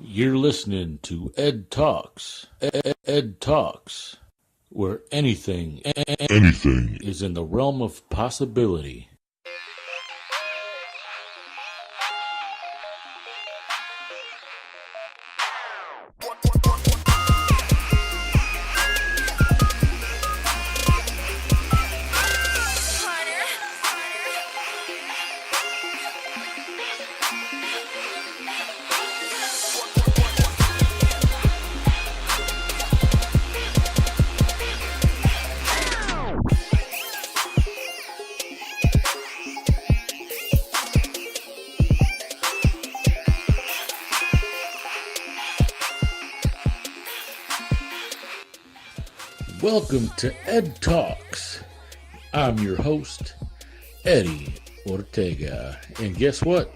You're listening to Ed Talks. Ed Talks, where anything is in the realm of possibility. Welcome to Ed Talks. I'm your host, Eddie Ortega. And guess what?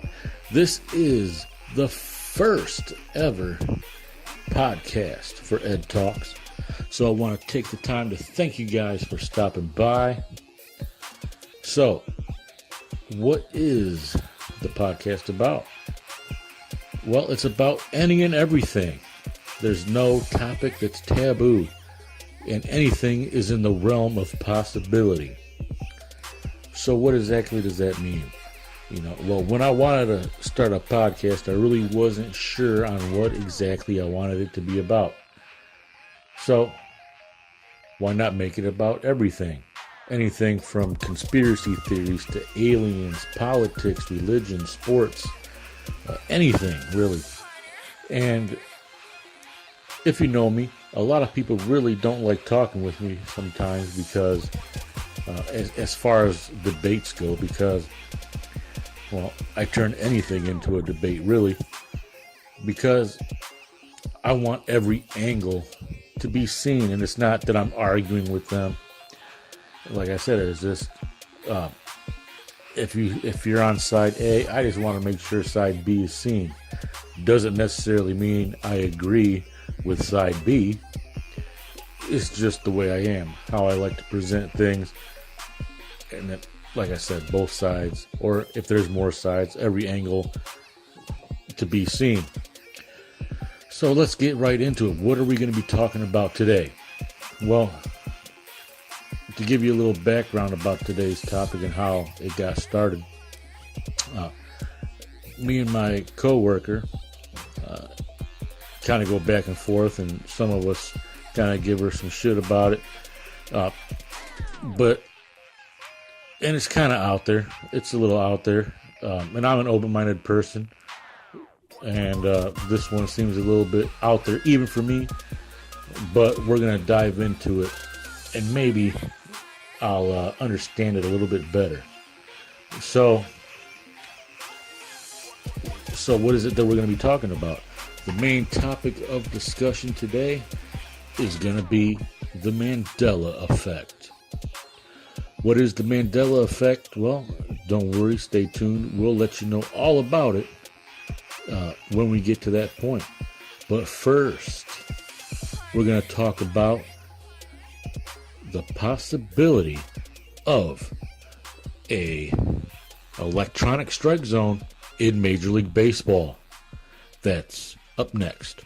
This is the first ever podcast for Ed Talks. So I want to take the time to thank you guys for stopping by. So, what is the podcast about? Well, it's about any and everything. There's no topic that's taboo. And anything is in the realm of possibility. So what exactly does that mean? Well, when I wanted to start a podcast, I really wasn't sure on what exactly I wanted it to be about. So why not make it about everything? Anything from conspiracy theories to aliens, politics, religion, sports, anything really. And if you know me, a lot of people really don't like talking with me sometimes because, as far as debates go, because, well, I turn anything into a debate, really, because I want every angle to be seen, and it's not that I'm arguing with them. Like I said, it's just, if you're on side A, I just want to make sure side B is seen. Doesn't necessarily mean I agree with side B. It's just the way I am, how I like to present things, and that, like I said, both sides, or if there's more sides, every angle to be seen. So let's get right into it. What are we going to be talking about today? Well, to give you a little background about today's topic and how it got started, me and my coworker kind of go back and forth, and some of us kind of give her some shit about it. And it's kind of out there. It's a little out there. And I'm an open-minded person. And this one seems a little bit out there, even for me. But we're going to dive into it. And maybe I'll understand it a little bit better. So what is it that we're going to be talking about? The main topic of discussion today is going to be the Mandela effect. What is the Mandela effect? Well, don't worry, stay tuned. We'll let you know all about it when we get to that point. But first, we're going to talk about the possibility of a electronic strike zone in Major League Baseball. That's up next.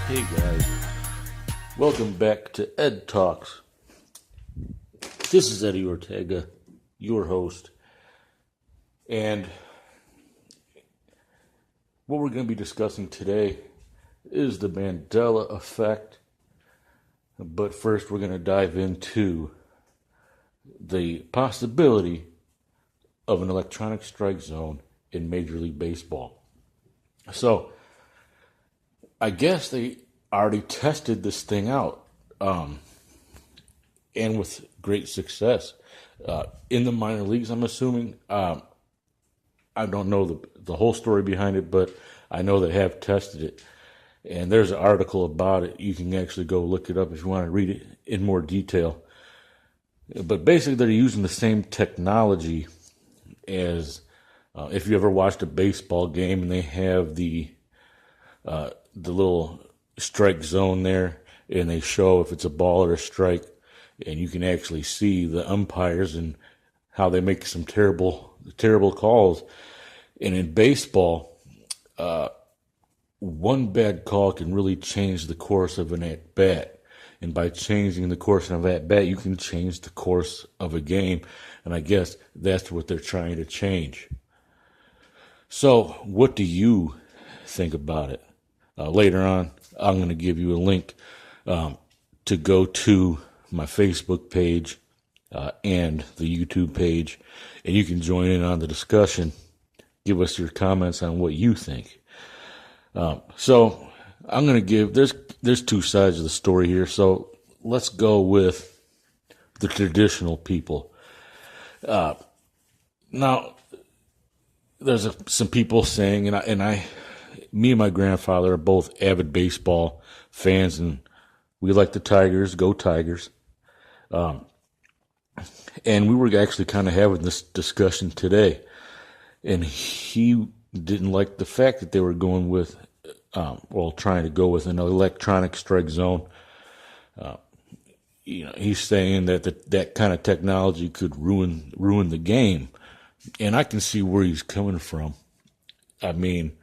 Hey guys, welcome back to Ed Talks. This is Eddie Ortega, your host, and what we're going to be discussing today is the Mandela effect. But first, we're going to dive into the possibility of an electronic strike zone in Major League Baseball. So, I guess they already tested this thing out, and with great success in the minor leagues. I'm assuming. I don't know the whole story behind it, but I know they have tested it. And there's an article about it. You can actually go look it up if you want to read it in more detail. But basically, they're using the same technology as if you ever watched a baseball game and they have the little strike zone there, and they show if it's a ball or a strike, and you can actually see the umpires and how they make some terrible calls. And in baseball, one bad call can really change the course of an at-bat. And by changing the course of an at-bat, you can change the course of a game. And I guess that's what they're trying to change. So what do you think about it? Later on, I'm going to give you a link to go to my Facebook page and the YouTube page, and you can join in on the discussion. Give us your comments on what you think. So I'm going to give, there's two sides of the story here. So let's go with the traditional people. Now, there's some people saying, me and my grandfather are both avid baseball fans, and we like the Tigers. Go Tigers. And we were actually kind of having this discussion today, and he didn't like the fact that they were going with, trying to go with an electronic strike zone. He's saying that kind of technology could ruin the game, and I can see where he's coming from. I mean,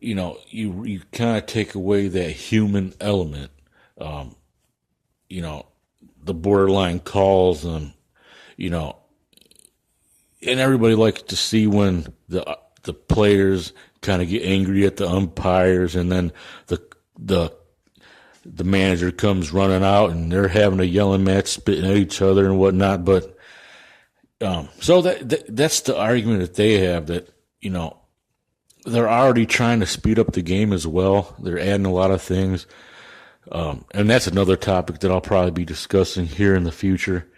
you kind of take away that human element. The borderline calls, and everybody likes to see when the players kind of get angry at the umpires, and then the manager comes running out, and they're having a yelling match, spitting at each other and whatnot. But so that's the argument that they have, that they're already trying to speed up the game as well. They're adding a lot of things. And that's another topic that I'll probably be discussing here in the future.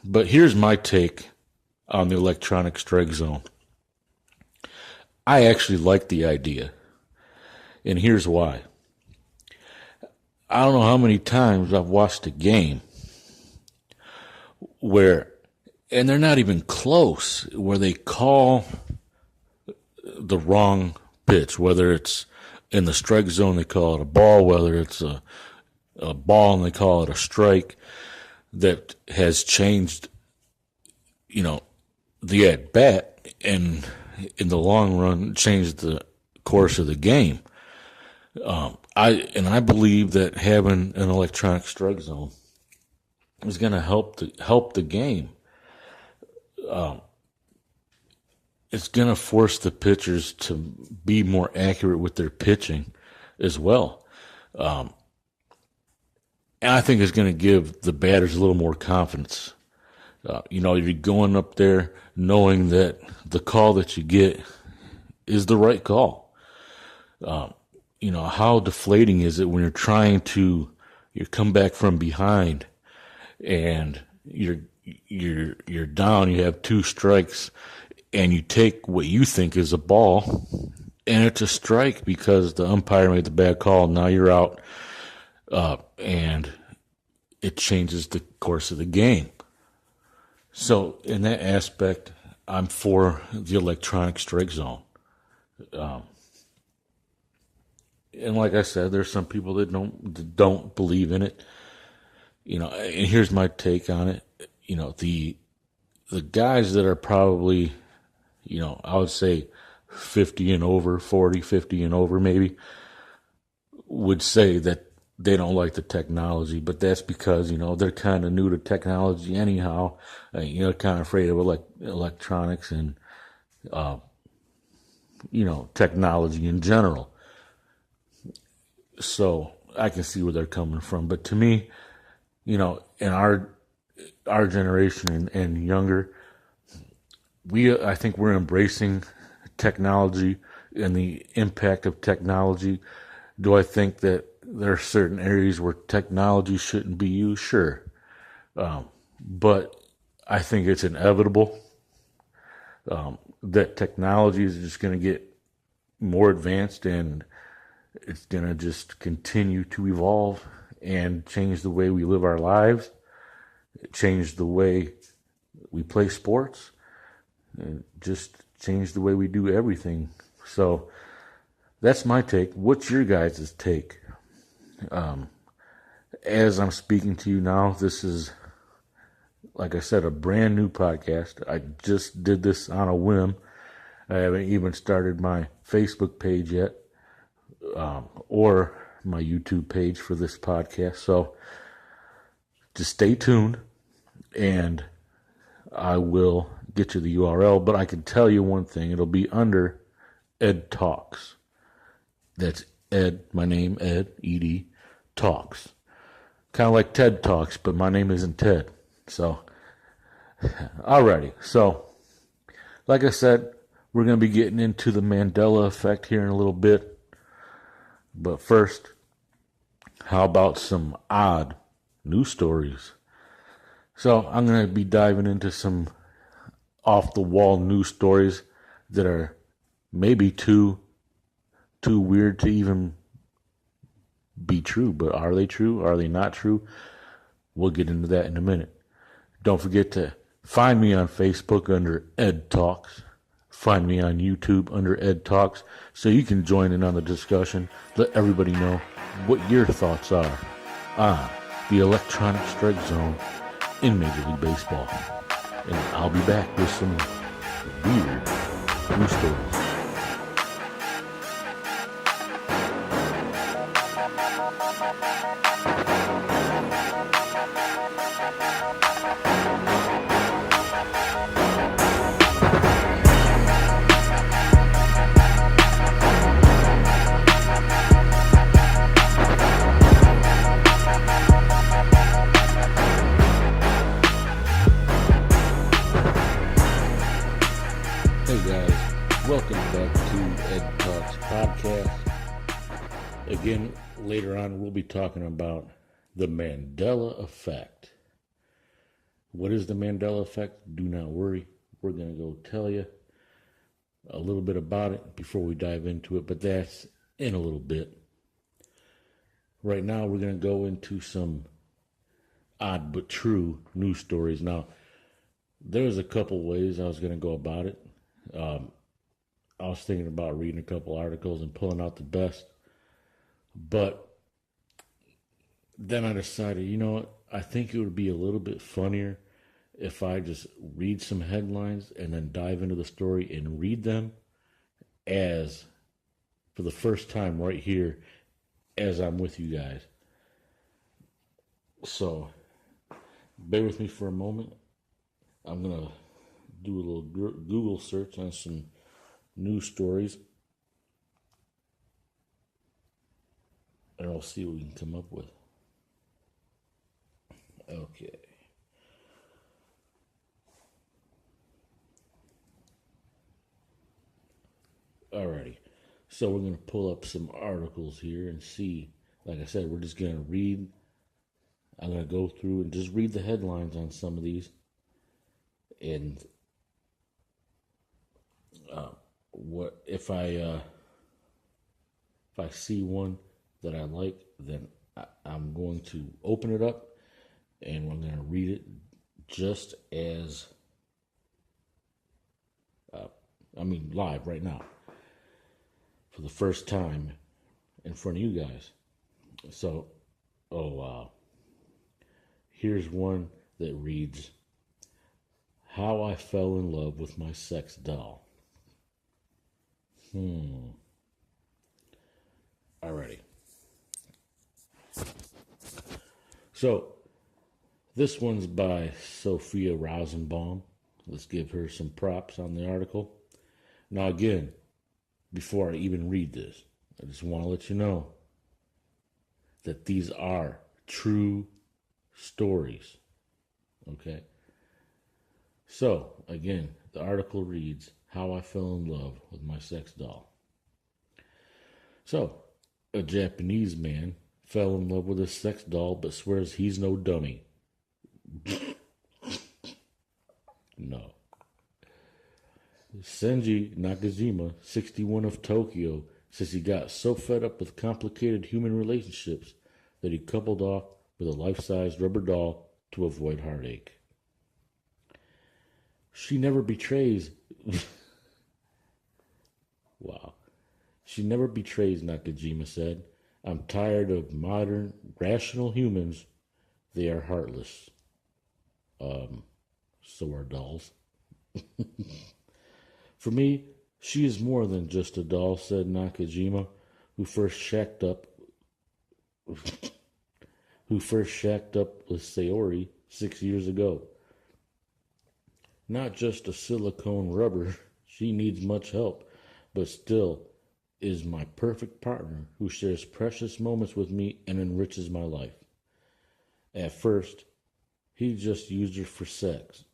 But here's my take on the electronic strike zone. I actually like the idea, and here's why. I don't know how many times I've watched a game and they're not even close, where they call the wrong pitch, whether it's in the strike zone, they call it a ball, whether it's a ball and they call it a strike, that has changed, the at-bat, and in the long run, changed the course of the game. I believe that having an electronic strike zone is going to help the game. It's going to force the pitchers to be more accurate with their pitching as well. And I think it's going to give the batters a little more confidence. You're going up there knowing that the call that you get is the right call. How deflating is it when you come back from behind and you're down, you have two strikes, and you take what you think is a ball, and it's a strike because the umpire made the bad call. Now you're out, and it changes the course of the game. So in that aspect, I'm for the electronic strike zone. And like I said, there's some people that don't believe in it. And here's my take on it. The guys that are probably, I would say 50 and over, 40, 50 and over maybe, would say that they don't like the technology, but that's because, they're kind of new to technology anyhow. Kind of afraid of electronics and, technology in general. So I can see where they're coming from. But to me, in our generation and younger, I think we're embracing technology and the impact of technology, Do I think that there are certain areas where technology shouldn't be used? Sure. But I think it's inevitable that technology is just going to get more advanced, and it's going to just continue to evolve and change the way we live our lives, change the way we play sports, and just change the way we do everything. So that's my take. What's your guys' take? As I'm speaking to you now, this is, like I said, a brand new podcast. I just did this on a whim. I haven't even started my Facebook page yet, or my YouTube page for this podcast. So just stay tuned, and I will get you the URL. But I can tell you one thing. It'll be under Ed Talks. That's Ed, my name, Ed, E-D, Talks. Kind of like TED Talks, but my name isn't Ted. So, alrighty. So, like I said, we're going to be getting into the Mandela effect here in a little bit. But first, how about some odd news stories? So, I'm going to be diving into some off-the-wall news stories that are maybe too weird to even be true. But are they true? Are they not true? We'll get into that in a minute. Don't forget to find me on Facebook under Ed Talks. Find me on YouTube under Ed Talks so you can join in on the discussion. Let everybody know what your thoughts are on the electronic strike zone in Major League Baseball. And I'll be back with some weird news stories. Welcome back to Ed Talks Podcast. Again, later on we'll be talking about the Mandela effect. What is the Mandela effect? Do not worry. We're going to go tell you a little bit about it before we dive into it, but that's in a little bit. Right now we're going to go into some odd but true news stories. Now, there's a couple ways I was going to go about it. I was thinking about reading a couple articles and pulling out the best. But then I decided, you know what? I think it would be a little bit funnier if I just read some headlines and then dive into the story and read them as, for the first time right here, as I'm with you guys. So, bear with me for a moment. I'm going to do a little Google search on some news stories, and I'll see what we can come up with. Okay. Alrighty. So we're going to pull up some articles here and see. Like I said, we're just going to read. I'm going to go through and just read the headlines on some of these. And what if I see one that I like, then I'm going to open it up and I'm going to read it just as live right now for the first time in front of you guys. So, here's one that reads, "How I Fell in Love with My Sex Doll." Alrighty. So, this one's by Sophia Rosenbaum. Let's give her some props on the article. Now, again, before I even read this, I just want to let you know that these are true stories. Okay? So, again, the article reads, "How I Fell in Love with My Sex Doll." So, A Japanese man fell in love with a sex doll but swears he's no dummy. No. Senji Nakajima, 61 of Tokyo, says he got so fed up with complicated human relationships that he coupled off with a life-size rubber doll to avoid heartache. She never betrays. Wow. She never betrays, Nakajima said. I'm tired of modern, rational humans. They are heartless. So are dolls. For me, she is more than just a doll, said Nakajima, who first shacked up with Sayori 6 years ago. Not just a silicone rubber, she needs much help, but still is my perfect partner who shares precious moments with me and enriches my life. At first, he just used her for sex.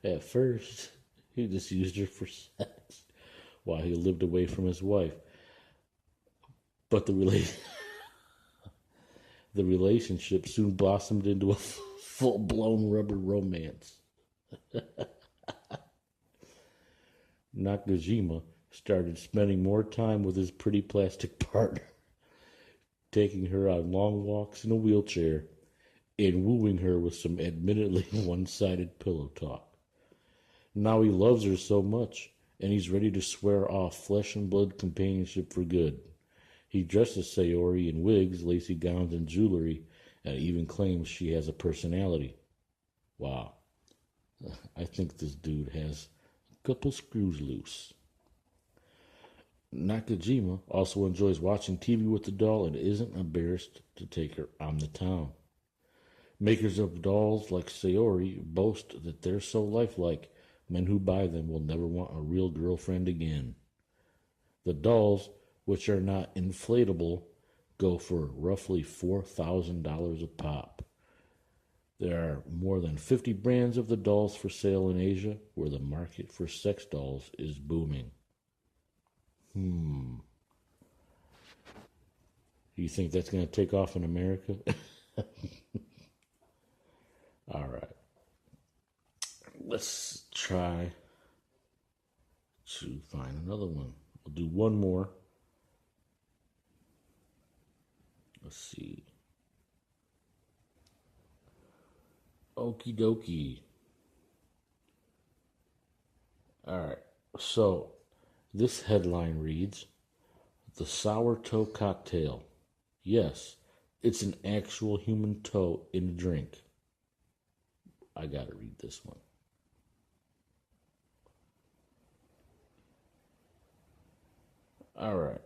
At first, he just used her for sex while he lived away from his wife. But the relationship soon blossomed into a full-blown rubber romance. Nakajima started spending more time with his pretty plastic partner, taking her on long walks in a wheelchair and wooing her with some admittedly one-sided pillow talk. Now he loves her so much, and he's ready to swear off flesh and blood companionship for good. He dresses Sayori in wigs, lacy gowns, and jewelry, and even claims she has a personality. Wow. I think this dude has a couple screws loose. Nakajima also enjoys watching TV with the doll and isn't embarrassed to take her on the town. Makers of dolls like Sayori boast that they're so lifelike, men who buy them will never want a real girlfriend again. The dolls, which are not inflatable, go for roughly $4,000 a pop. There are more than 50 brands of the dolls for sale in Asia, where the market for sex dolls is booming. Do you think that's going to take off in America? All right. Let's try to find another one. We'll do one more. Let's see. Okie dokie. All right. So this headline reads, "The Sour Toe Cocktail." Yes, it's an actual human toe in a drink. I gotta read this one. All right.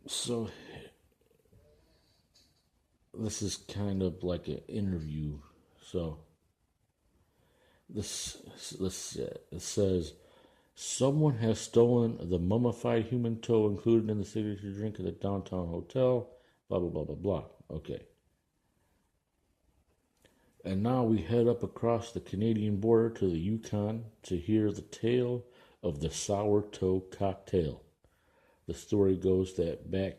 So this is kind of like an interview. So it says, someone has stolen the mummified human toe included in the signature drink at the downtown hotel. Blah, blah, blah, blah, blah. Okay. And now we head up across the Canadian border to the Yukon to hear the tale of the sour toe cocktail. The story goes that back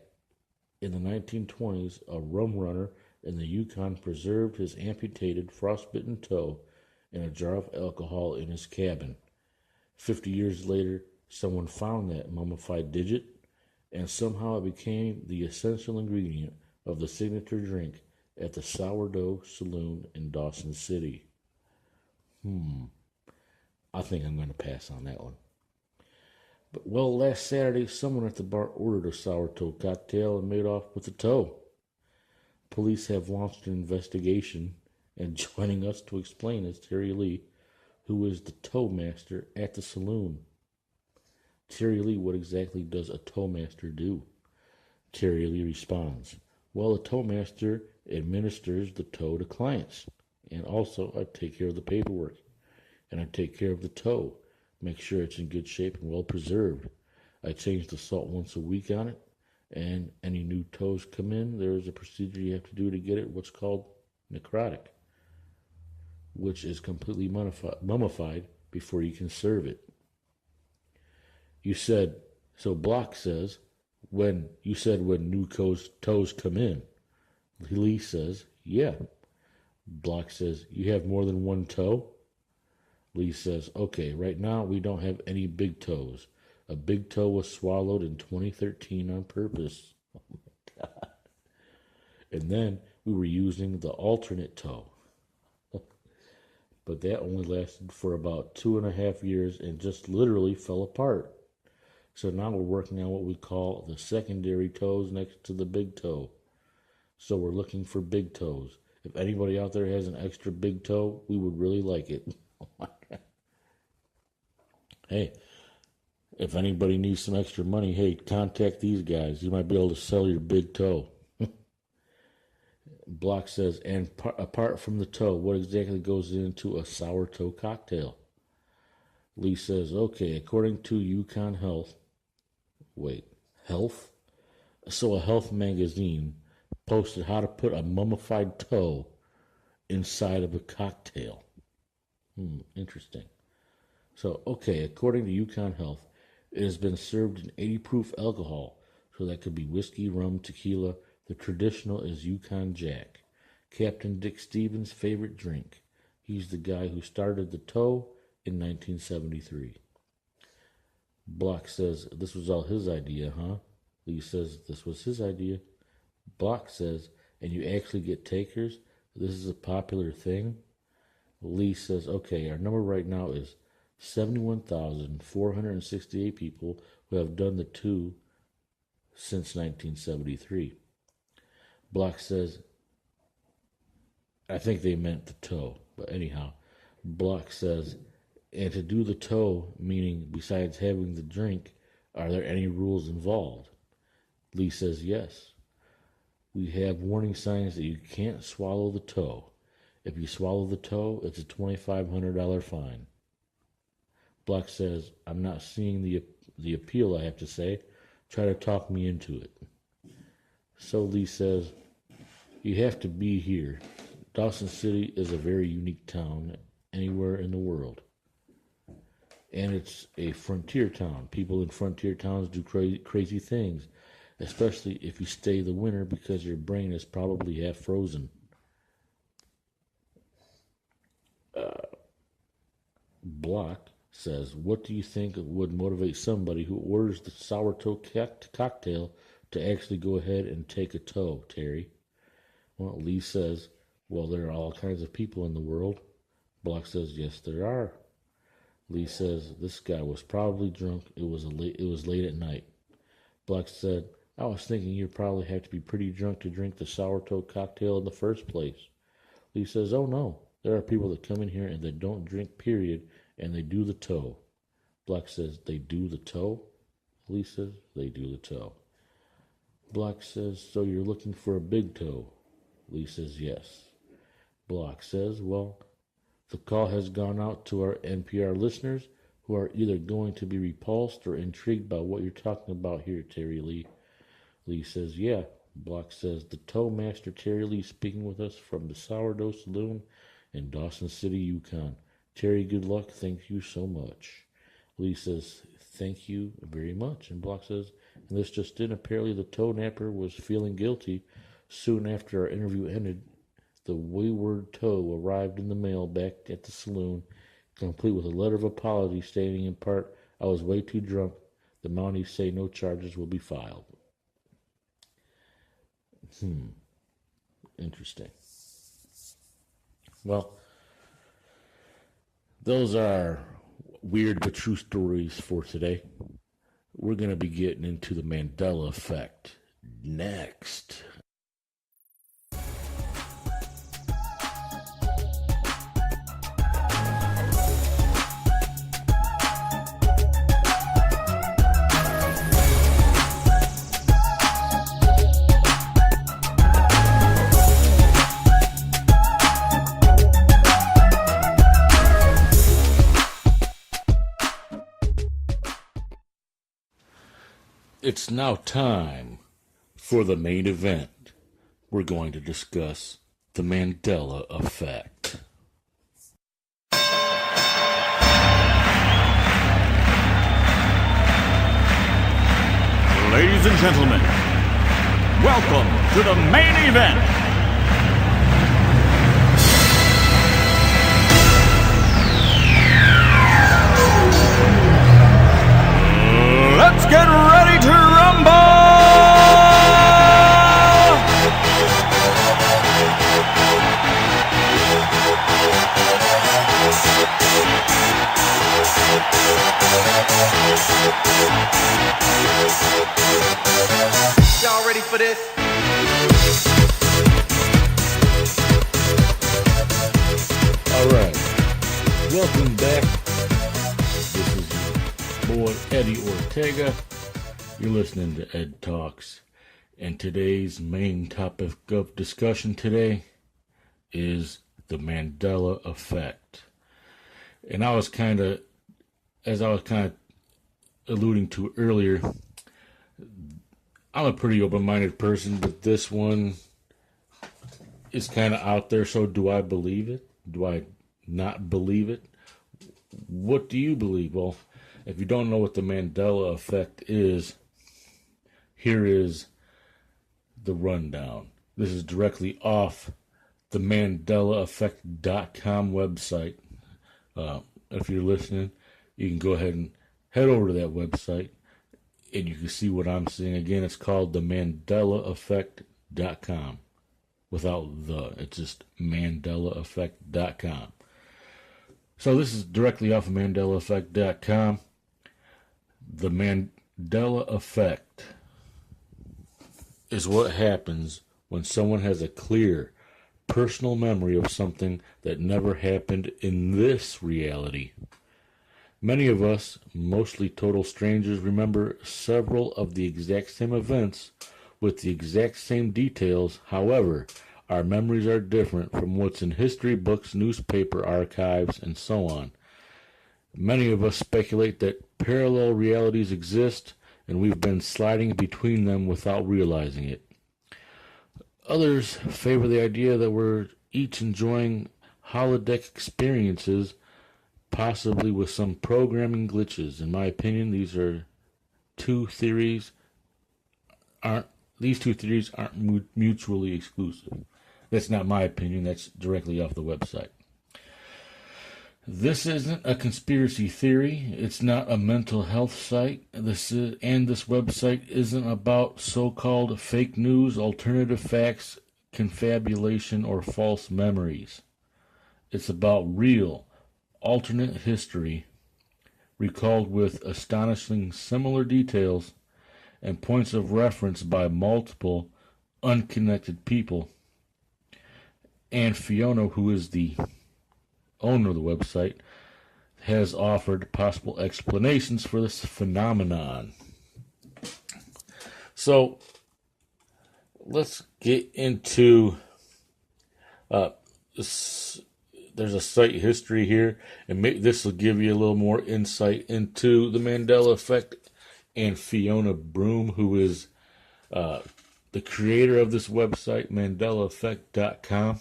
in the 1920s, a rum runner in the Yukon preserved his amputated, frostbitten toe in a jar of alcohol in his cabin. 50 years later, someone found that mummified digit, and somehow it became the essential ingredient of the signature drink at the Sourdough Saloon in Dawson City. I think I'm going to pass on that one. But, well, last Saturday, someone at the bar ordered a sour toe cocktail and made off with the toe. Police have launched an investigation, and joining us to explain is Terry Lee, who is the toe master at the saloon. Terry Lee, what exactly does a toe master do? Terry Lee responds, well, a toe master administers the toe to clients, and also I take care of the paperwork, and I take care of the toe. Make sure it's in good shape and well preserved. I change the salt once a week on it, and any new toes come in, there is a procedure you have to do to get it, what's called necrotic, which is completely mummified before you can serve it. You said, so Block says, when new toes come in. Lee says, yeah. Block says, you have more than one toe? Lee says, okay, right now we don't have any big toes. A big toe was swallowed in 2013 on purpose. Oh my God. And then we were using the alternate toe. But that only lasted for about 2.5 years and just literally fell apart. So now we're working on what we call the secondary toes next to the big toe. So we're looking for big toes. If anybody out there has an extra big toe, we would really like it. Hey, if anybody needs some extra money, hey, contact these guys. You might be able to sell your big toe. Block says, and apart from the toe, what exactly goes into a sour toe cocktail? Lee says, okay, according to Yukon Health. Wait, Health? So a health magazine posted how to put a mummified toe inside of a cocktail. Interesting. So, okay, according to Yukon Health, it has been served in 80 proof alcohol. So that could be whiskey, rum, tequila. The traditional is Yukon Jack. Captain Dick Stevens' favorite drink. He's the guy who started the toe in 1973. Block says, this was all his idea, huh? Lee says, this was his idea. Block says, and you actually get takers? This is a popular thing? Lee says, okay, our number right now is 71,468 people who have done the two since 1973. Block says, I think they meant the toe, but anyhow, Block says, and to do the toe, meaning besides having the drink, are there any rules involved? Lee says, yes. We have warning signs that you can't swallow the toe. If you swallow the toe, it's a $2,500 fine. Block says, I'm not seeing the appeal, I have to say. Try to talk me into it. So Lee says, you have to be here. Dawson City is a very unique town anywhere in the world. And it's a frontier town. People in frontier towns do crazy things, especially if you stay the winter because your brain is probably half frozen. Block says, what do you think would motivate somebody who orders the sour toe cocktail to actually go ahead and take a toe, Terry? Well, Lee says, well, there are all kinds of people in the world. Block says, yes, there are. Lee says, this guy was probably drunk. It was late at night. Block said, I was thinking you'd probably have to be pretty drunk to drink the sour toe cocktail in the first place. Lee says, oh no, there are people that come in here and they don't drink, period, and they do the toe. Block says, they do the toe? Lee says, they do the toe. Block says, so you're looking for a big toe? Lee says, yes. Block says, well, the call has gone out to our NPR listeners who are either going to be repulsed or intrigued by what you're talking about here, Terry Lee. Lee says, yeah. Block says, the toe master Terry Lee speaking with us from the Sourdough Saloon in Dawson City, Yukon. Terry, good luck. Thank you so much. Lee says, thank you very much. And Block says, and this just in, apparently the toe napper was feeling guilty. Soon after our interview ended, the wayward toe arrived in the mail back at the saloon, complete with a letter of apology stating in part, I was way too drunk. The Mounties say no charges will be filed. Interesting. Well, those are weird but true stories for today. We're going to be getting into the Mandela effect next. It's now time For the main event, we're going to discuss the Mandela effect. Ladies and gentlemen, welcome to the main event. Let's get ready to rumble! Y'all ready for this? Alright, welcome back. This is your boy Eddie Ortega. You're listening to Ed Talks. And today's main topic of discussion today is the Mandela effect. And as I was kind of alluding to earlier, I'm a pretty open-minded person, but this one is kind of out there, so do I believe it? Do I not believe it? What do you believe? Well, if you don't know what the Mandela effect is, here is the rundown. This is directly off the MandelaEffect.com website. If you're listening, you can go ahead and head over to that website and you can see what I'm seeing. Again, it's called the MandelaEffect.com. Without the, it's just MandelaEffect.com. So this is directly off of MandelaEffect.com. The Mandela effect is what happens when someone has a clear personal memory of something that never happened in this reality. Many of us, mostly total strangers, remember several of the exact same events with the exact same details. However, our memories are different from what's in history books, newspaper archives, and so on. Many of us speculate that parallel realities exist, and we've been sliding between them without realizing it. Others favor the idea that we're each enjoying holodeck experiences, possibly with some programming glitches. In my opinion, these two theories aren't mutually exclusive. That's not my opinion. That's directly off the website. This isn't a conspiracy theory. It's not a mental health site. This website isn't about so-called fake news, alternative facts, confabulation, or false memories. It's about real, alternate history, recalled with astonishing similar details and points of reference by multiple unconnected people. And Fiona, who is the owner of the website, has offered possible explanations for this phenomenon. So let's get into there's a site history here, and this will give you a little more insight into the Mandela effect and Fiona Broome, who is the creator of this website, MandelaEffect.com.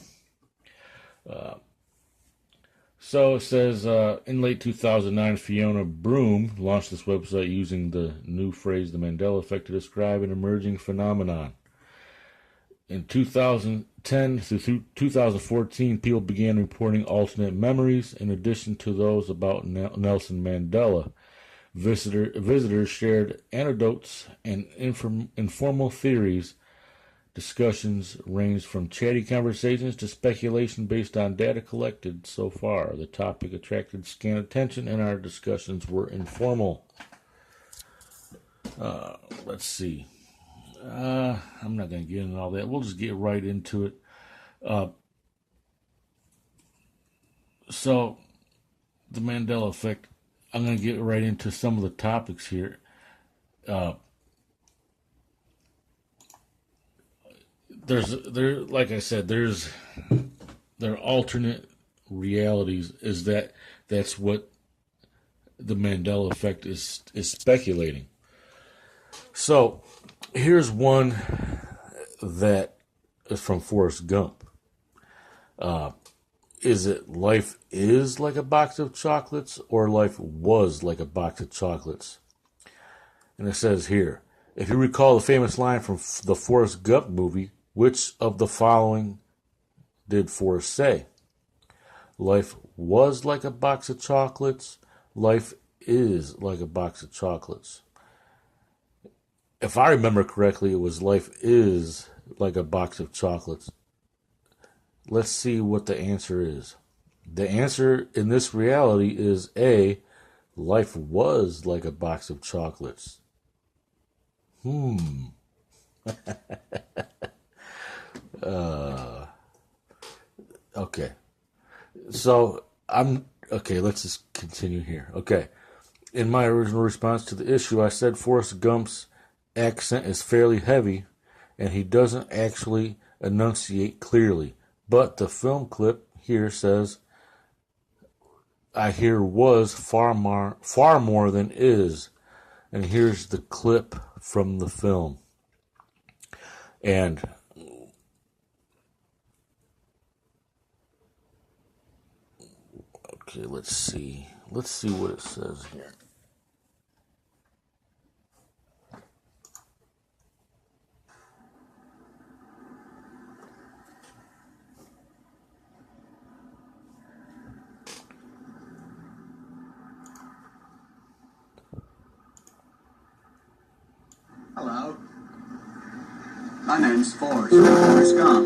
So it says, in late 2009, Fiona Broome launched this website using the new phrase, the Mandela effect, to describe an emerging phenomenon. In 2010 through 2014, people began reporting alternate memories in addition to those about Nelson Mandela. Visitors shared anecdotes and informal theories. Discussions ranged from chatty conversations to speculation based on data collected so far. The topic attracted scant attention, and our discussions were informal. Let's see. I'm not going to get into all that. We'll just get right into it. So, the Mandela effect. I'm going to get right into some of the topics here. Like I said, there are alternate realities. That's what the Mandela effect is speculating. So, Here's one that is from Forrest Gump. Is it life is like a box of chocolates or life was like a box of chocolates? And it says here, if you recall the famous line from the Forrest Gump movie, which of the following did Forrest say? Life was like a box of chocolates. Life is like a box of chocolates. If I remember correctly, it was life is like a box of chocolates. Let's see what the answer is. The answer in this reality is A, life was like a box of chocolates. Okay. So let's just continue here. Okay. In my original response to the issue, I said Forrest Gump's accent is fairly heavy and he doesn't actually enunciate clearly. But the film clip here says, I hear was far more than is. And here's the clip from the film. And okay, let's see what it says here. Hello. My name's Forrest Gump.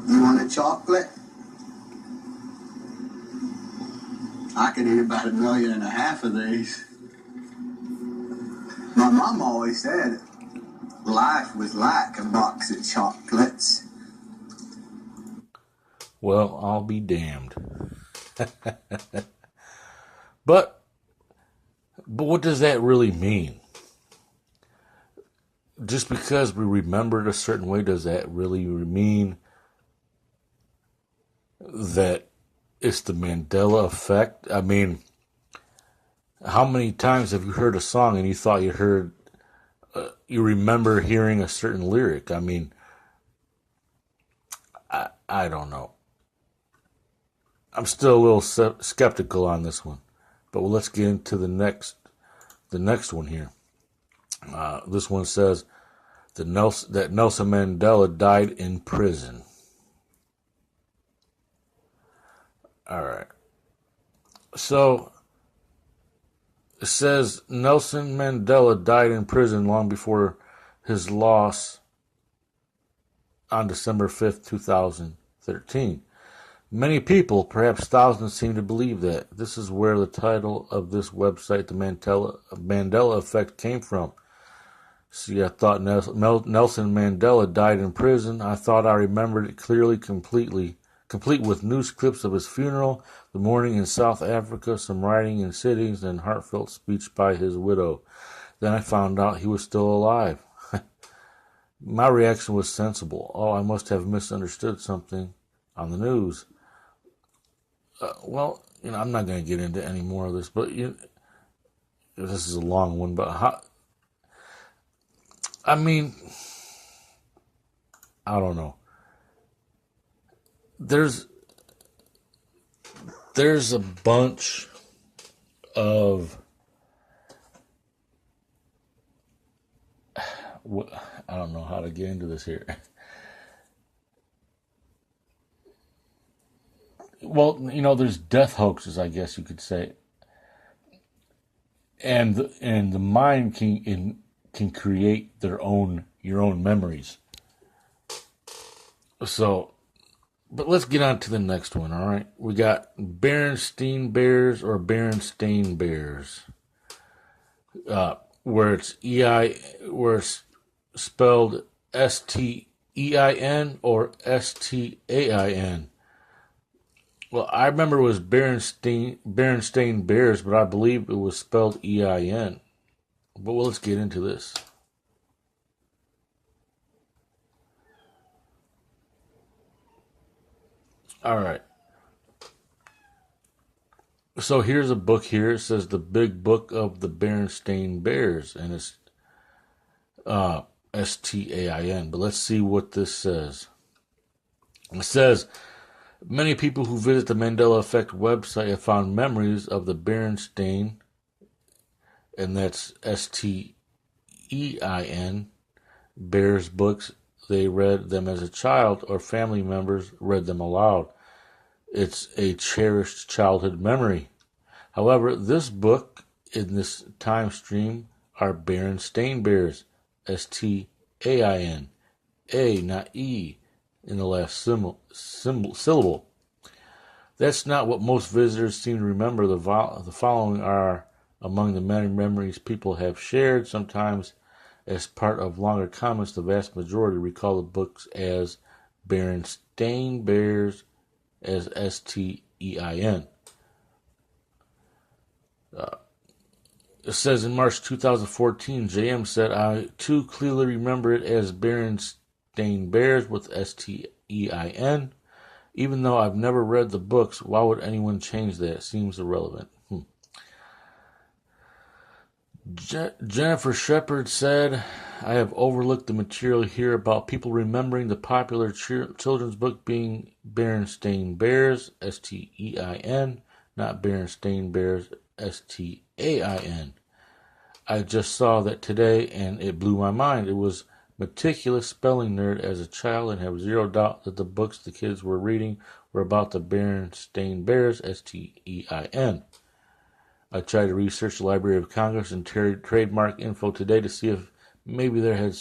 You want a chocolate? I could eat about 1.5 million of these. My mom always said life was like a box of chocolates. Well, I'll be damned. But what does that really mean? Just because we remember it a certain way, does that really mean that it's the Mandela effect? I mean, how many times have you heard a song and you thought you remember hearing a certain lyric? I mean, I don't know. I'm still a little skeptical on this one. But let's get into the next one here. This one says that Nelson Mandela died in prison. All right. So it says Nelson Mandela died in prison long before his loss on December 5th, 2013. Many people, perhaps thousands, seem to believe that. This is where the title of this website, the Mandela Effect, came from. See, I thought Nelson Mandela died in prison. I thought I remembered it clearly, complete with news clips of his funeral, the morning in South Africa, some writing in sittings, and heartfelt speech by his widow. Then I found out he was still alive. My reaction was sensible. Oh, I must have misunderstood something on the news. Well, I'm not going to get into any more of this, but this is a long one. But I mean, I don't know. There's a bunch of I don't know how to get into this here. Well, there's death hoaxes, I guess you could say, and the mind can create your own memories. So, but let's get on to the next one. All right, we got Berenstain Bears or Berenstain Bears, where it's where it's spelled Stein or Stain. Well, I remember it was Berenstain Bears, but I believe it was spelled EIN. But let's get into this. All right. So here's a book here. It says The Big Book of the Berenstain Bears, and it's Stain. But let's see what this says. It says, many people who visit the Mandela Effect website have found memories of the Berenstain, and that's Stein, Bears books. They read them as a child, or family members read them aloud. It's a cherished childhood memory. However, this book in this time stream are Berenstain Bears, Stain, A, not E, in the last syllable. That's not what most visitors seem to remember. The following are among the many memories people have shared. Sometimes, as part of longer comments, the vast majority recall the books as Berenstain Bears, as Stein. It says in March 2014, JM said, I too clearly remember it as Berenstain Bears with Stein. Even though I've never read the books, why would anyone change that? It seems irrelevant. Jennifer Shepard said, I have overlooked the material here about people remembering the popular children's book being Berenstain Bears, Stein, not Berenstain Bears, Stain. I just saw that today and it blew my mind. It was meticulous spelling nerd as a child and have zero doubt that the books the kids were reading were about the Berenstain Bears, Stein. I tried to research the Library of Congress and trademark info today to see if maybe there had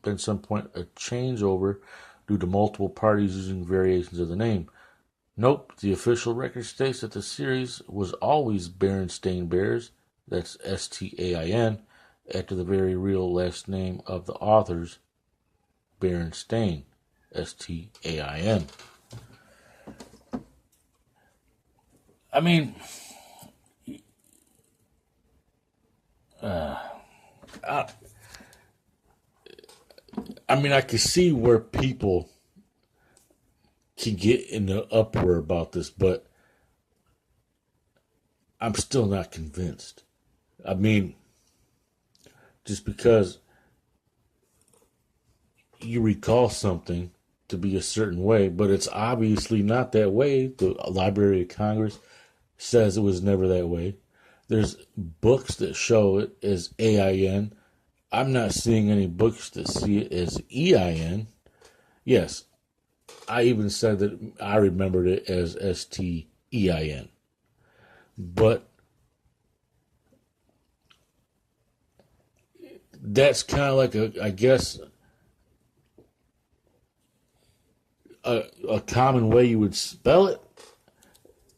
been some point a changeover due to multiple parties using variations of the name. Nope, the official record states that the series was always Berenstain Bears, that's Stain, after the very real last name of the authors, Berenstain, Stain. I mean, I can see where people can get in the uproar about this, but I'm still not convinced. I mean, just because you recall something to be a certain way, but it's obviously not that way. The Library of Congress says it was never that way. There's books that show it as AIN. I'm not seeing any books that see it as EIN. Yes, I even said that I remembered it as STEIN. But that's kind of like a common way you would spell it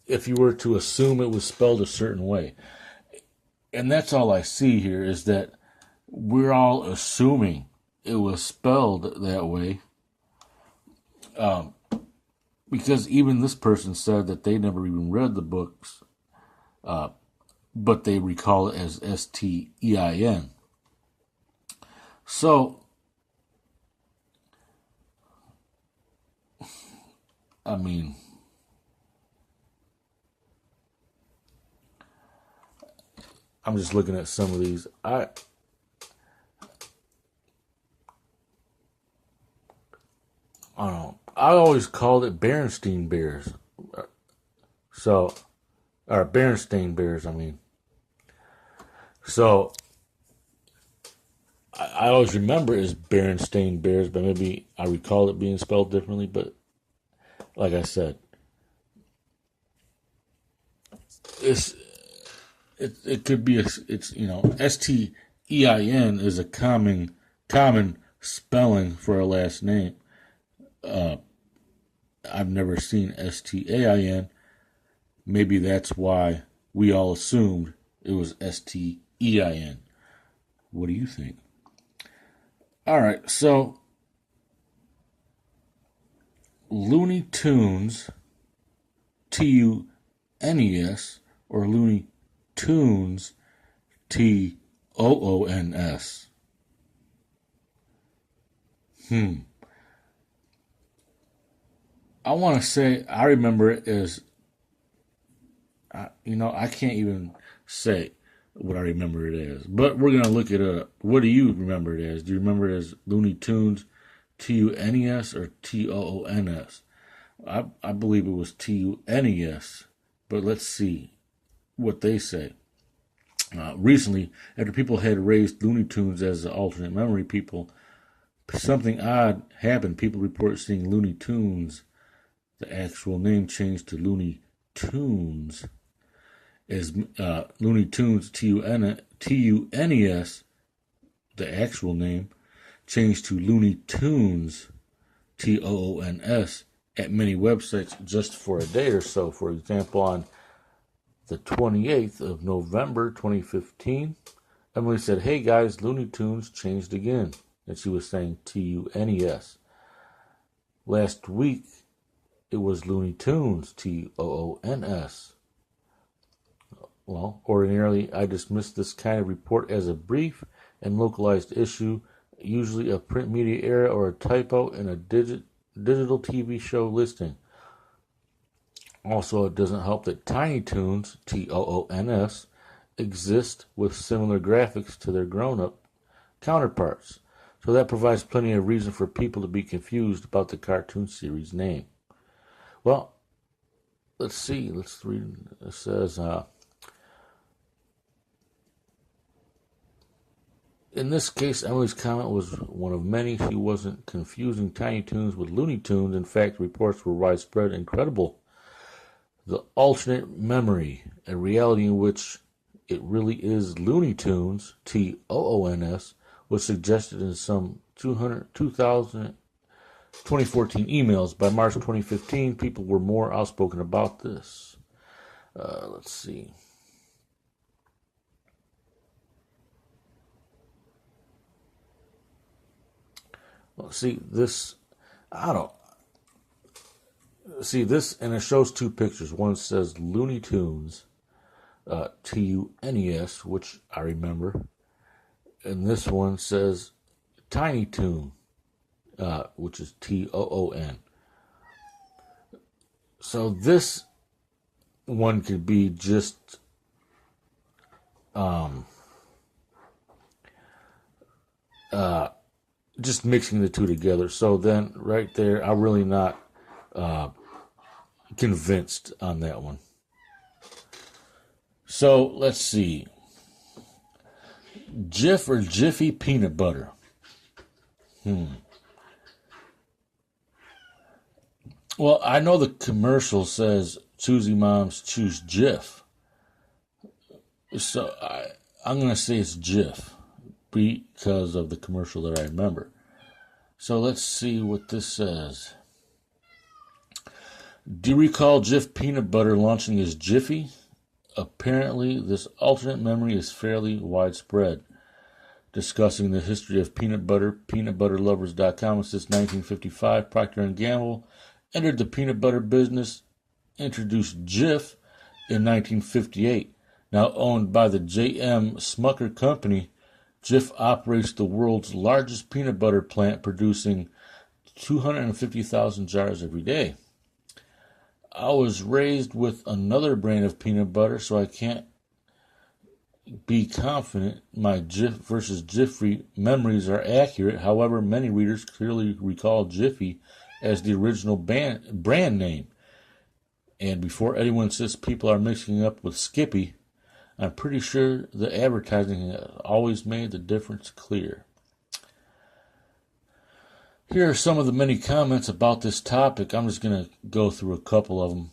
if you were to assume it was spelled a certain way. And that's all I see here is that we're all assuming it was spelled that way. Because even this person said that they never even read the books, but they recall it as STEIN. So, I mean, I'm just looking at some of these. I don't know. I always called it Berenstain Bears. Or Berenstain Bears, I mean. So, I always remember it as Berenstain Bears, but maybe I recall it being spelled differently. But, like I said, it could be, STEIN is a common spelling for a last name. I've never seen STAIN. Maybe that's why we all assumed it was STEIN. What do you think? All right, so Looney Tunes, TUNES, or Looney Tunes, TOONS. I want to say I remember it as, I can't even say what I remember it as. But we're going to look it up. What do you remember it as? Do you remember it as Looney Tunes, Tunes, or Toons? I believe it was Tunes, but let's see what they say. Recently, after people had raised Looney Tunes as the alternate memory, something odd happened. People report seeing Looney Tunes, the actual name, changed to Looney Tunes, as Looney Tunes, Tunes, the actual name, changed to Looney Tunes, Toons, at many websites just for a day or so. For example, on the 28th of November 2015, Emily said, "Hey guys, Looney Tunes changed again." And she was saying Tunes. Last week, it was Looney Tunes, Toons. Well, ordinarily, I dismiss this kind of report as a brief and localized issue, usually a print media error or a typo in a digital TV show listing. Also, it doesn't help that Tiny Toons, Toons, exist with similar graphics to their grown-up counterparts. So that provides plenty of reason for people to be confused about the cartoon series name. Well, let's see. Let's read. It says, in this case, Emily's comment was one of many. She wasn't confusing Tiny Toons with Looney Tunes. In fact, reports were widespread and credible. The alternate memory, a reality in which it really is Looney Tunes, Toons, was suggested in some 2014 emails. By March 2015, people were more outspoken about this. Let's see. Well, see this. I don't see this, and it shows two pictures. One says Looney Tunes, Tunes, which I remember. And this one says Tiny Toon, which is Toon. So this one could be just mixing the two together. So then right there, I'm really not convinced on that one. So let's see. Jif or Jiffy peanut butter? Well, I know the commercial says choosy moms choose Jif. So I'm going to say it's Jif because of the commercial that I remember. So let's see what this says. Do you recall Jif peanut butter launching as Jiffy? Apparently, this alternate memory is fairly widespread. Discussing the history of peanut butter, peanutbutterlovers.com, since 1955, Procter & Gamble entered the peanut butter business, introduced Jif in 1958. Now owned by the J.M. Smucker Company, Jif operates the world's largest peanut butter plant, producing 250,000 jars every day. I was raised with another brand of peanut butter, so I can't be confident my Jif versus Jiffy memories are accurate. However, many readers clearly recall Jiffy as the original brand name. And before anyone says people are mixing up with Skippy, I'm pretty sure the advertising has always made the difference clear. Here are some of the many comments about this topic. I'm just going to go through a couple of them.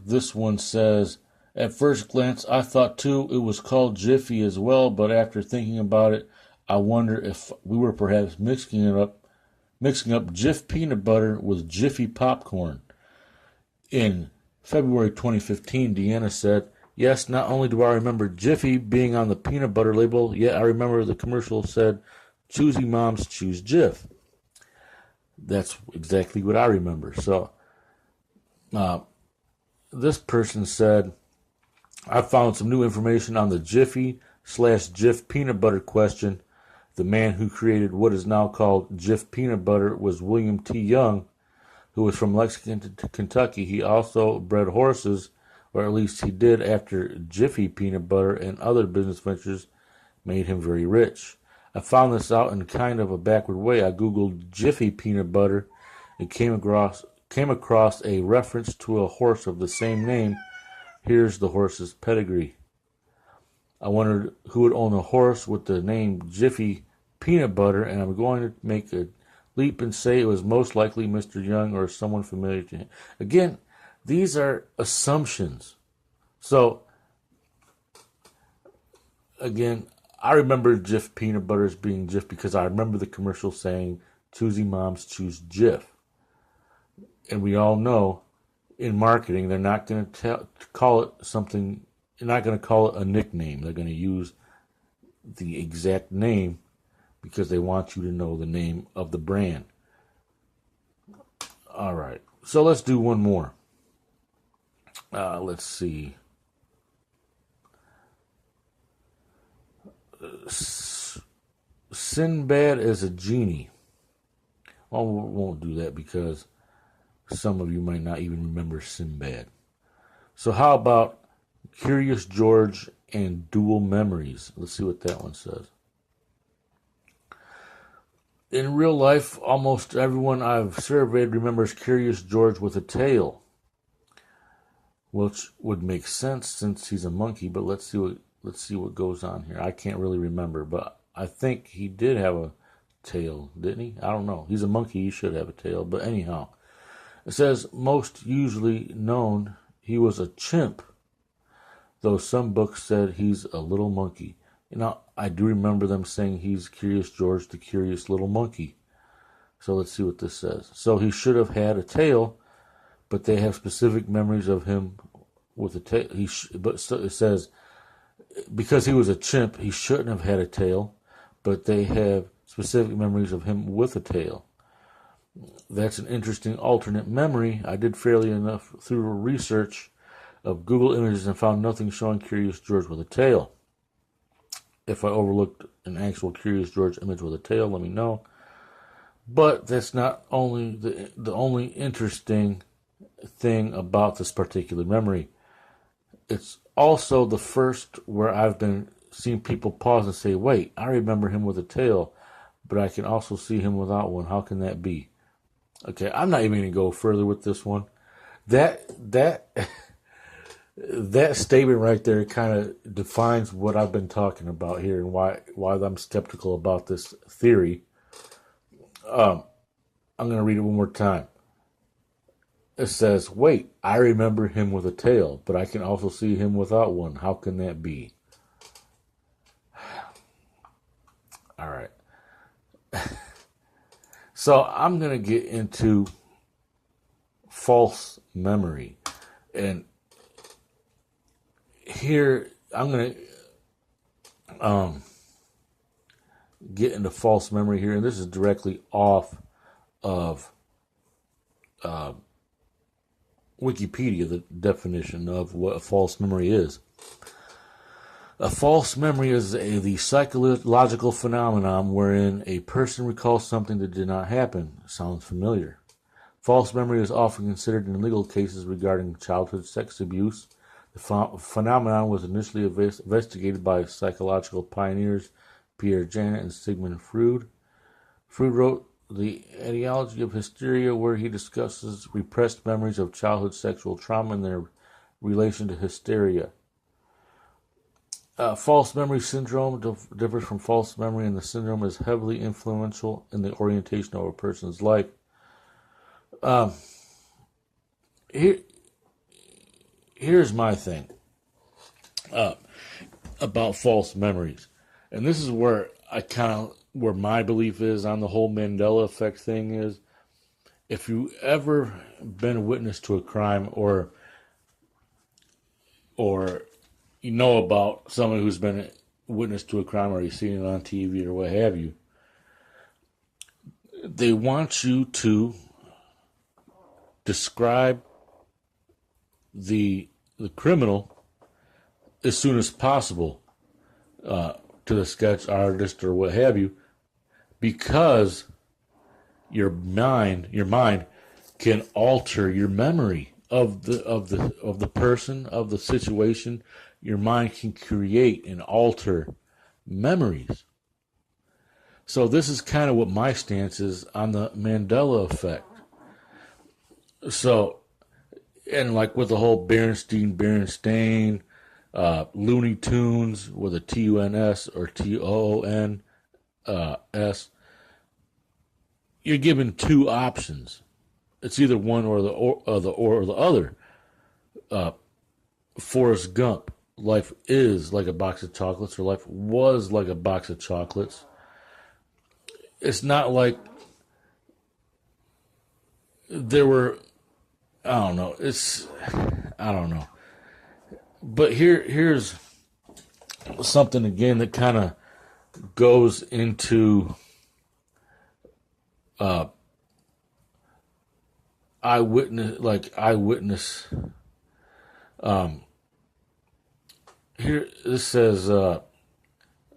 This one says, at first glance, I thought too it was called Jiffy as well, but after thinking about it, I wonder if we were perhaps mixing up Jif peanut butter with Jiffy popcorn. In February 2015, Deanna said, yes, not only do I remember Jiffy being on the peanut butter label, yet I remember the commercial said, choosy moms choose Jif. That's exactly what I remember. So, this person said, I found some new information on the Jiffy/Jif peanut butter question. The man who created what is now called Jif peanut butter was William T. Young, who was from Lexington, Kentucky. He also bred horses, or at least he did after Jiffy Peanut Butter and other business ventures made him very rich. I found this out in kind of a backward way. I googled Jiffy Peanut Butter and came across a reference to a horse of the same name. Here's the horse's pedigree. I wondered who would own a horse with the name Jiffy Peanut Butter, and I'm going to make a leap and say it was most likely Mr. Young or someone familiar to him. Again, these are assumptions. So, again, I remember Jif Peanut Butter as being Jif because I remember the commercial saying, choosy moms choose Jif. And we all know in marketing, they're not going to call it something, they're not going to call it a nickname. They're going to use the exact name because they want you to know the name of the brand. All right. So let's do one more. Let's see. Sinbad as a genie. Well, we won't do that because some of you might not even remember Sinbad. So how about Curious George and Dual Memories? Let's see what that one says. In real life, almost everyone I've surveyed remembers Curious George with a tail, which would make sense since he's a monkey. But let's see what goes on here. I can't really remember, but I think he did have a tail, didn't he? I don't know. He's a monkey. He should have a tail. But anyhow, it says most usually known he was a chimp, though some books said he's a little monkey. Now, I do remember them saying he's Curious George, the curious little monkey. So let's see what this says. So he should have had a tail, but they have specific memories of him with a tail. It says because he was a chimp, he shouldn't have had a tail, but they have specific memories of him with a tail. That's an interesting alternate memory. I did fairly enough through research of Google Images and found nothing showing Curious George with a tail. If I overlooked an actual Curious George image with a tail, let me know. But that's not only the only interesting thing about this particular memory. It's also the first where I've been seeing people pause and say, wait, I remember him with a tail, but I can also see him without one. How can that be? Okay, I'm not even going to go further with this one. That statement right there kind of defines what I've been talking about here and why I'm skeptical about this theory. I'm going to read it one more time. It says, wait, I remember him with a tail, but I can also see him without one. How can that be? All right. So I'm going to get into false memory. And here I'm going to get into false memory here. And this is directly off of Wikipedia, the definition of what a false memory is. A false memory is the psychological phenomenon wherein a person recalls something that did not happen. Sounds familiar. False memory is often considered in legal cases regarding childhood sex abuse. The phenomenon was initially investigated by psychological pioneers Pierre Janet and Sigmund Freud. Freud wrote The Etiology of Hysteria, where he discusses repressed memories of childhood sexual trauma and their relation to hysteria. False memory syndrome differs from false memory, and the syndrome is heavily influential in the orientation of a person's life. Here's my thing about false memories, and this is where where my belief is on the whole Mandela effect thing is, if you ever been a witness to a crime or you know about someone who's been a witness to a crime or you've seen it on TV or what have you, they want you to describe the criminal as soon as possible to the sketch artist or what have you, because your mind can alter your memory of the person, of the situation, your mind can create and alter memories. So this is kind of what my stance is on the Mandela effect. So, and like with the whole Berenstain, Looney Tunes with a Tuns or Toons, you're given two options. It's either one or the other. Forrest Gump, life is like a box of chocolates, or life was like a box of chocolates. It's not like there were, I don't know. I don't know. But here's something again that kind of goes into eyewitness. Here this says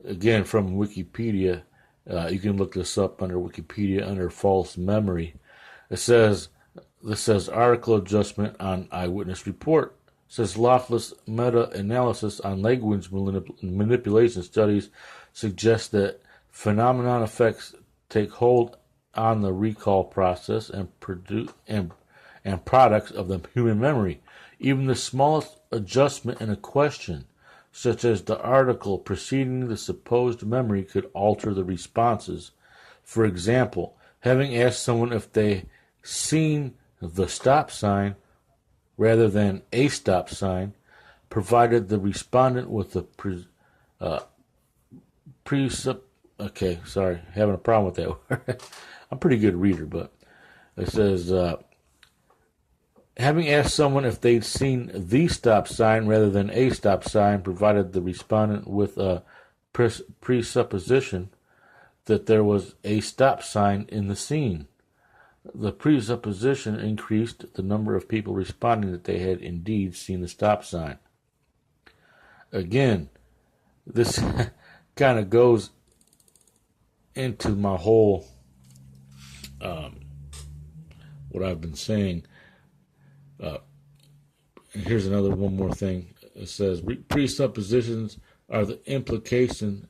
again from Wikipedia. You can look this up under Wikipedia under false memory. This says article adjustment on eyewitness report. It says lawless meta-analysis on language manipulation studies suggest that phenomenon effects take hold on the recall process and products of the human memory. Even the smallest adjustment in a question, such as the article preceding the supposed memory, could alter the responses. For example, having asked someone if they seen the stop sign rather than a stop sign provided the respondent with a okay, sorry, having a problem with that word. I'm a pretty good reader, but it says having asked someone if they'd seen the stop sign rather than a stop sign provided the respondent with a presupposition that there was a stop sign in the scene. The presupposition increased the number of people responding that they had indeed seen the stop sign. Again, this kind of goes into my whole what I've been saying. Here's one more thing. It says presuppositions are the implication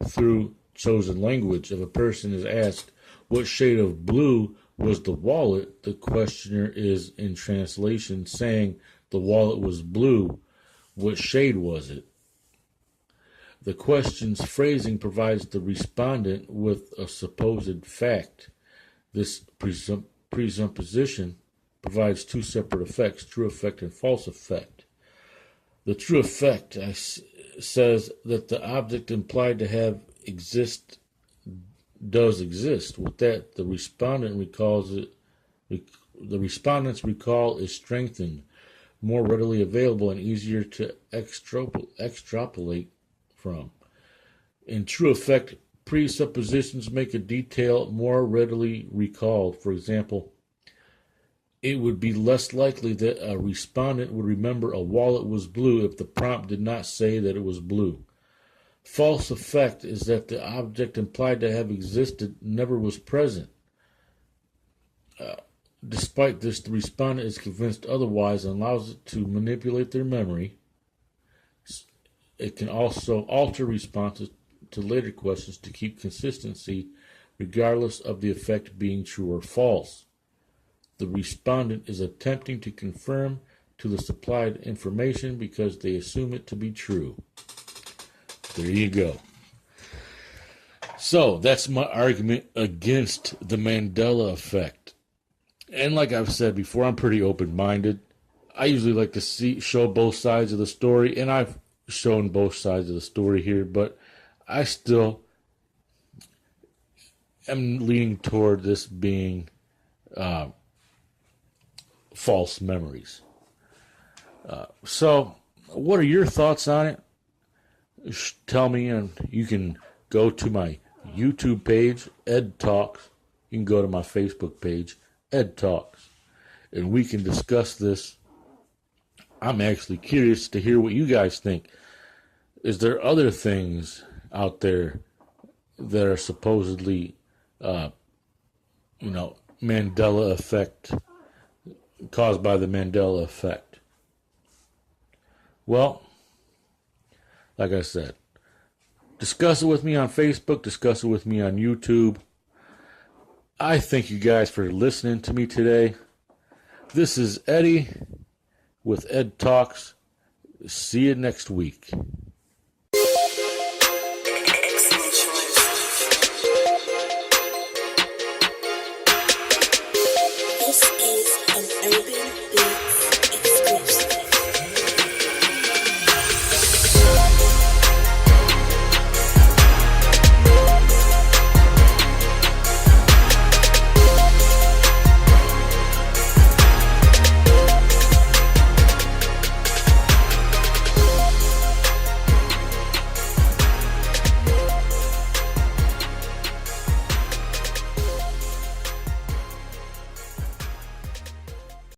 through chosen language. If a person is asked what shade of blue was the wallet, the questioner is in translation saying the wallet was blue. What shade was it? The question's phrasing provides the respondent with a supposed fact. This presupposition provides two separate effects, true effect and false effect. The true effect says that the object implied to have does exist. With that, the respondent's recall is strengthened, more readily available, and easier to extrapolate from. In true effect, presuppositions make a detail more readily recalled. For example, it would be less likely that a respondent would remember a wallet was blue if the prompt did not say that it was blue. False effect is that the object implied to have existed never was present. Despite this, the respondent is convinced otherwise and allows it to manipulate their memory. It can also alter responses to later questions to keep consistency, regardless of the effect being true or false. The respondent is attempting to confirm to the supplied information because they assume it to be true. There you go. So that's my argument against the Mandela effect. And like I've said before, I'm pretty open-minded. I usually like to show both sides of the story, and I've shown both sides of the story here, but I still am leaning toward this being false memories. So what are your thoughts on it? Tell me, and you can go to my YouTube page, Ed Talks. You can go to my Facebook page, Ed Talks, and we can discuss this. I'm actually curious to hear what you guys think. Is there other things out there that are supposedly, Mandela effect caused by the Mandela effect. Well, like I said, discuss it with me on Facebook, discuss it with me on YouTube. I thank you guys for listening to me today. This is Eddie with Ed Talks. See you next week.